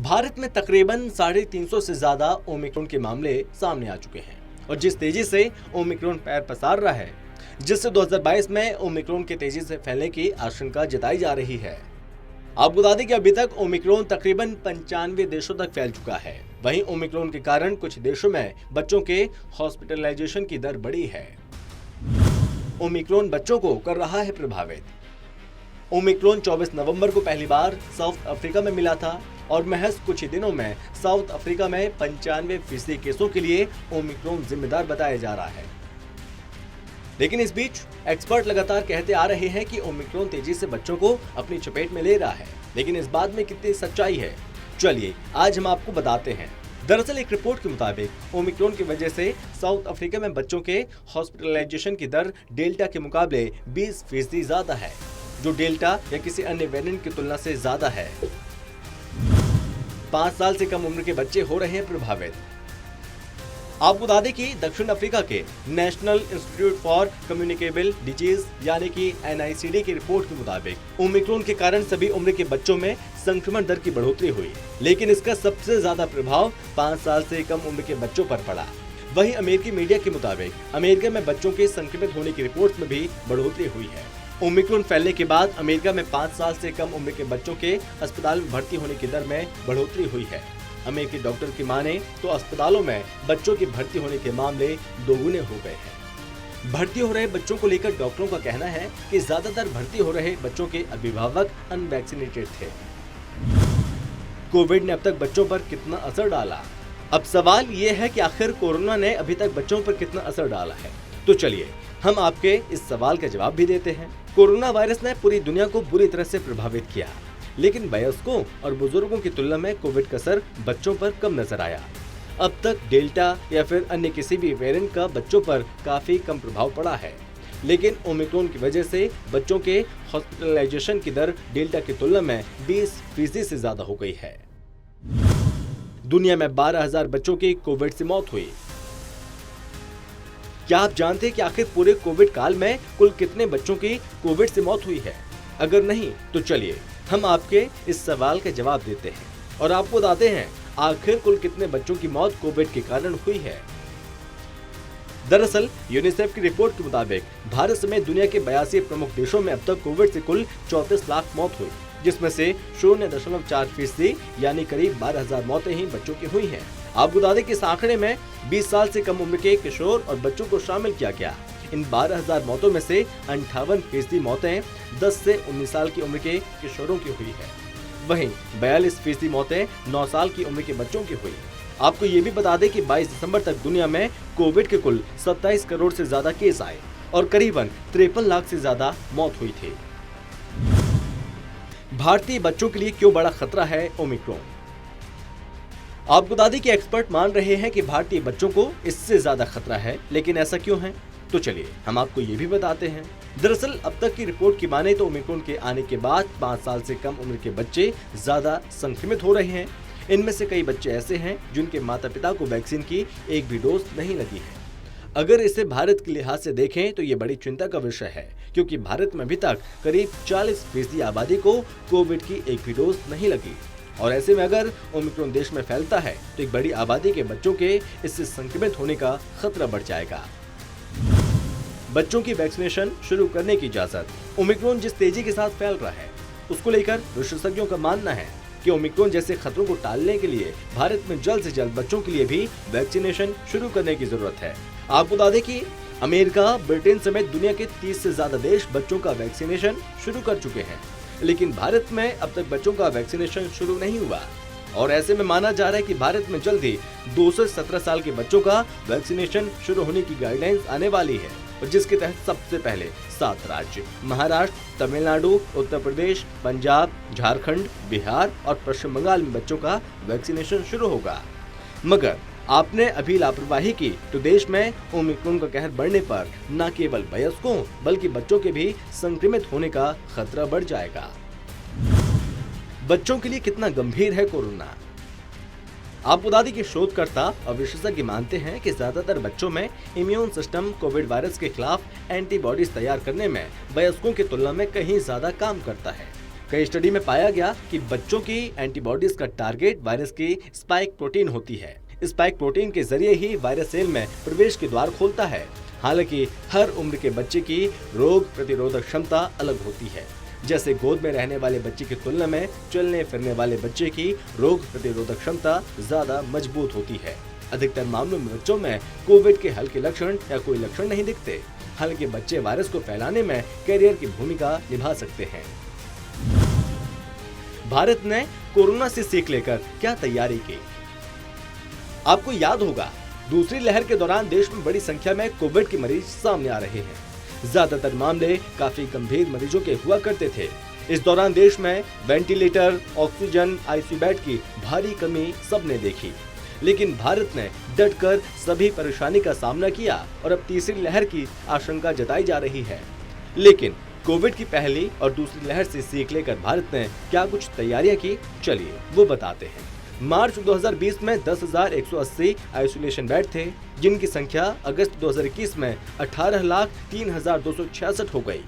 भारत में तकरीबन 350 से ज्यादा ओमिक्रॉन के मामले सामने आ चुके हैं और जिस तेजी से ओमिक्रॉन पैर पसार रहा है, जिससे 2022 में ओमिक्रॉन के तेजी से फैलने की आशंका जताई जा रही है। आपको बता दें कि अभी तक ओमिक्रॉन तकरीबन 95 देशों तक फैल चुका है। वहीं ओमिक्रॉन के कारण कुछ देशों में बच्चों के हॉस्पिटलाइजेशन की दर बढ़ी है। ओमिक्रॉन बच्चों को कर रहा है प्रभावित। ओमिक्रॉन 24 नवंबर को पहली बार साउथ अफ्रीका में मिला था और महज कुछ ही दिनों में साउथ अफ्रीका में 95% केसों के लिए ओमिक्रॉन जिम्मेदार बताया जा रहा है। लेकिन इस बीच एक्सपर्ट लगातार कहते आ रहे हैं कि ओमिक्रॉन तेजी से बच्चों को अपनी चपेट में ले रहा है, लेकिन इस बात में कितनी सच्चाई है, चलिए आज हम आपको बताते हैं। दरअसल एक रिपोर्ट के मुताबिक ओमिक्रॉन की वजह से साउथ अफ्रीका में बच्चों के हॉस्पिटलाइजेशन की दर डेल्टा के मुकाबले 20% ज्यादा है, जो डेल्टा या किसी अन्य वेरिएंट की तुलना से ज्यादा है। 5 साल से कम उम्र के बच्चे हो रहे हैं प्रभावित। आपको बता दें कि दक्षिण अफ्रीका के national institute for communicable disease यानी कि NICD की रिपोर्ट के मुताबिक ओमिक्रॉन के कारण सभी उम्र के बच्चों में संक्रमण दर की बढ़ोतरी हुई, लेकिन इसका सबसे ज्यादा प्रभाव 5 साल से कम उम्र के बच्चों पर पड़ा। वहीं अमेरिकी मीडिया के मुताबिक अमेरिका में बच्चों के संक्रमित होने की रिपोर्ट में भी बढ़ोतरी हुई है। ओमिक्रॉन फैलने के बाद अमेरिका में 5 साल से कम उम्र के बच्चों के अस्पताल में भर्ती होने की दर में बढ़ोतरी हुई है। अमेरिकी डॉक्टर की माने तो अस्पतालों में बच्चों की भर्ती होने के मामले दोगुने हो गए हैं। भर्ती हो रहे बच्चों को लेकर डॉक्टरों का कहना है कि ज्यादातर भर्ती हो रहे बच्चों के अभिभावक अनवैक्सीनेटेड थे। कोविड ने अब तक बच्चों पर कितना असर डाला? अब सवाल ये है कि आखिर कोरोना ने अभी तक बच्चों पर कितना असर डाला है। तो चलिए हम आपके इस सवाल का जवाब भी देते हैं। कोरोना वायरस ने पूरी दुनिया को बुरी तरह से प्रभावित किया, लेकिन वयस्कों और बुजुर्गों की तुलना में कोविड का असर बच्चों पर कम नजर आया। अब तक डेल्टा या फिर अन्य किसी भी वेरिएंट का बच्चों पर काफी कम प्रभाव पड़ा है, लेकिन ओमिक्रॉन की वजह से बच्चों के हॉस्पिटलाइजेशन की दर डेल्टा की तुलना में 20% से ज्यादा हो गई है। दुनिया में 12,000 बच्चों की कोविड से मौत हुई। क्या आप जानते हैं कि आखिर पूरे कोविड काल में कुल कितने बच्चों की कोविड से मौत हुई है? अगर नहीं तो चलिए हम आपके इस सवाल का जवाब देते हैं और आपको बताते हैं आखिर कुल कितने बच्चों की मौत कोविड के कारण हुई है। दरअसल यूनिसेफ की रिपोर्ट के मुताबिक भारत समेत दुनिया के 82 प्रमुख देशों में अब तक कोविड से कुल 34 लाख मौत हुई, जिसमें से 0.4% यानी करीब 12,000 मौतें ही बच्चों की हुई हैं। आपको बता दें कि इस आंकड़े में 20 साल से कम उम्र के किशोर और बच्चों को शामिल किया गया। इन 12,000 मौतों में से 58% मौतें 10 से 19 साल की उम्र के किशोरों की हुई है। वहीं 42% मौतें 9 साल की उम्र के बच्चों की हुई। आपको ये भी बता दें कि 22 दिसंबर तक दुनिया में कोविड के कुल 27 करोड़ से ज्यादा केस आए और करीबन 53 लाख से ज्यादा मौत हुई थी। भारतीय बच्चों के लिए क्यों बड़ा खतरा है ओमिक्रॉन? आपको बता दें कि एक्सपर्ट मान रहे हैं कि भारतीय बच्चों को इससे ज्यादा खतरा है, लेकिन ऐसा क्यों है? तो चलिए हम आपको ये भी बताते हैं। दरअसल अब तक की रिपोर्ट की माने तो ओमिक्रॉन के आने के बाद 5 साल से कम उम्र के बच्चे ज्यादा संक्रमित हो रहे हैं। इनमें से कई बच्चे ऐसे हैं जिनके माता पिता को वैक्सीन की एक भी डोज नहीं लगी है। अगर इसे भारत के लिहाज से देखें तो ये बड़ी चिंता का विषय है, क्योंकि भारत में अभी तक करीब 40% आबादी को कोविड की एक भी डोज नहीं लगी और ऐसे में अगर ओमिक्रॉन देश में फैलता है तो एक बड़ी आबादी के बच्चों के इससे संक्रमित होने का खतरा बढ़ जाएगा। बच्चों की वैक्सीनेशन शुरू करने की इजाजत। ओमिक्रॉन जिस तेजी के साथ फैल रहा है उसको लेकर विशेषज्ञों का मानना है कि ओमिक्रॉन जैसे खतरों को टालने के लिए भारत में जल्द से जल्द बच्चों के लिए भी वैक्सीनेशन शुरू करने की जरूरत है। आपको बता दें कि अमेरिका, ब्रिटेन समेत दुनिया के 30 से ज्यादा देश बच्चों का वैक्सीनेशन शुरू कर चुके हैं, लेकिन भारत में अब तक बच्चों का वैक्सीनेशन शुरू नहीं हुआ और ऐसे में माना जा रहा है कि भारत में जल्द ही 2 से 17 साल के बच्चों का वैक्सीनेशन शुरू होने की गाइडलाइंस आने वाली है, और जिसके तहत सबसे पहले 7 राज्य महाराष्ट्र, तमिलनाडु, उत्तर प्रदेश, पंजाब, झारखंड, बिहार और पश्चिम बंगाल में बच्चों का वैक्सीनेशन शुरू होगा। मगर आपने अभी लापरवाही की तो देश में ओमिक्रॉन का कहर बढ़ने पर न केवल वयस्कों बल्कि बच्चों के भी संक्रमित होने का खतरा बढ़ जाएगा। बच्चों के लिए कितना गंभीर है कोरोना? आपको बता दें कि शोधकर्ता और विशेषज्ञ मानते हैं कि ज्यादातर बच्चों में इम्यून सिस्टम कोविड वायरस के खिलाफ एंटीबॉडीज तैयार करने में वयस्कों की तुलना में कहीं ज्यादा काम करता है। कई स्टडी में पाया गया कि बच्चों की एंटीबॉडीज का टारगेट वायरस की स्पाइक प्रोटीन होती है। स्पाइक प्रोटीन के जरिए ही वायरस सेल में प्रवेश के द्वार खोलता है। हालांकि हर उम्र के बच्चे की रोग प्रतिरोधक क्षमता अलग होती है। जैसे गोद में रहने वाले बच्चे की तुलना में चलने फिरने वाले बच्चे की रोग प्रतिरोधक क्षमता ज्यादा मजबूत होती है। अधिकतर मामलों में बच्चों में कोविड के हल्के लक्षण या कोई लक्षण नहीं दिखते। हालांकि बच्चे वायरस को फैलाने में कैरियर की भूमिका निभा सकते हैं। भारत ने कोरोना से सीख लेकर क्या तैयारी की? आपको याद होगा, दूसरी लहर के दौरान देश में बड़ी संख्या में कोविड के मरीज सामने आ रहे हैं। ज्यादातर मामले काफी गंभीर मरीजों के हुआ करते थे। इस दौरान देश में वेंटिलेटर, ऑक्सीजन, आईसीयू बेड की भारी कमी सबने देखी। लेकिन भारत ने डटकर सभी परेशानी का सामना किया और अब तीसरी लहर की आशंका जताई जा रही है। लेकिन कोविड की पहली और दूसरी लहर से सीख लेकर भारत ने क्या कुछ तैयारियां की, चलिए वो बताते हैं। मार्च 2020 में 10,180 आइसोलेशन बेड थे, जिनकी संख्या अगस्त 2021 में 18,03,266 हो गई।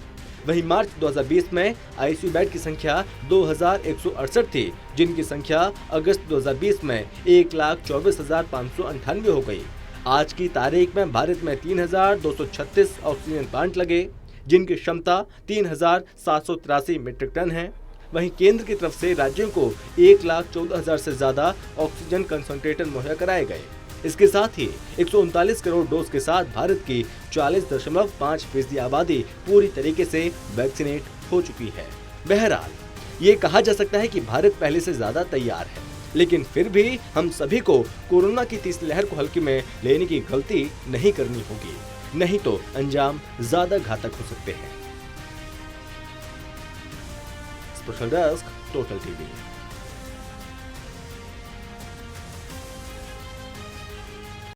वहीं मार्च 2020 में आईसीयू बेड की संख्या 2,168 थी, जिनकी संख्या अगस्त 2020 में 1,24,598 हो गई। आज की तारीख में भारत में 3,236 ऑक्सीजन प्लांट लगे, जिनकी क्षमता 3,783 मीट्रिक टन है। वहीं केंद्र की तरफ से राज्यों को 1,14,000 से ज्यादा ऑक्सीजन कंसंट्रेटर मुहैया कराए गए। इसके साथ ही 139 करोड़ डोज के साथ भारत की 40.5% आबादी पूरी तरीके से वैक्सीनेट हो चुकी है। बहरहाल ये कहा जा सकता है कि भारत पहले से ज्यादा तैयार है, लेकिन फिर भी हम सभी को कोरोना की तीसरी लहर को हल्के में लेने की गलती नहीं करनी होगी, नहीं तो अंजाम ज्यादा घातक हो सकते हैं। Special desk, total TV.